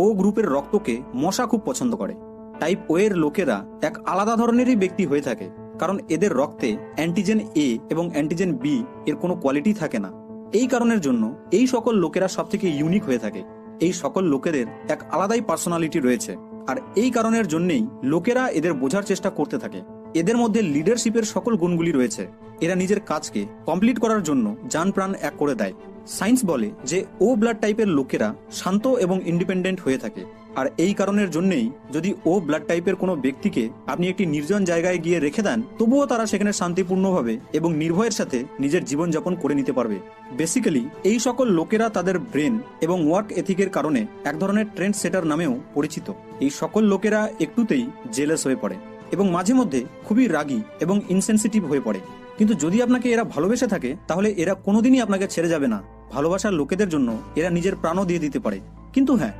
ও গ্রুপের রক্তকে মশা খুব পছন্দ করে। টাইপ ও এর লোকেরা এক আলাদা ধরনেরই ব্যক্তি হয়ে থাকে, কারণ এদের রক্তে অ্যান্টিজেন এ এবং অ্যান্টিজেন বি এর কোনো কোয়ালিটি থাকে না। এই কারণের জন্য এই সকল লোকেরা সবথেকে ইউনিক হয়ে থাকে। এই সকল লোকেদের এক আলাদাই পার্সোনালিটি রয়েছে, আর এই কারণের জন্যই লোকেরা এদের বোঝার চেষ্টা করতে থাকে। এদের মধ্যে লিডারশিপের সকল গুণগুলি রয়েছে। এরা নিজের কাজকে কমপ্লিট করার জন্য জান প্রাণ এক করে দেয়। সায়েন্স বলে যে ও ব্লাড টাইপের লোকেরা শান্ত এবং ইন্ডিপেন্ডেন্ট হয়ে থাকে, আর এই কারণের জন্যই যদি ও ব্লাড টাইপের কোনো ব্যক্তিকে আপনি একটি নির্জন জায়গায় গিয়ে রেখে দেন, তবুও তারা সেখানে শান্তিপূর্ণভাবে এবং নির্ভয়ের সাথে নিজের জীবনযাপন করে নিতে পারবে। বেসিক্যালি এই সকল লোকেরা তাদের ব্রেন এবং ওয়ার্ক এথিকের কারণে এক ধরনের ট্রেন্ড সেটার নামেও পরিচিত। এই সকল লোকেরা একটুতেই জেলাস হয়ে পড়ে এবং মাঝে মধ্যে খুবই রাগী এবং ইনসেনসিটিভ হয়ে পড়ে। কিন্তু যদি আপনাকে এরা ভালোবেসে থাকে, তাহলে এরা কোনোদিনই আপনাকে ছেড়ে যাবে না। ভালোবাসার লোকেদের জন্য এরা নিজের প্রাণও দিয়ে দিতে পারে। কিন্তু হ্যাঁ,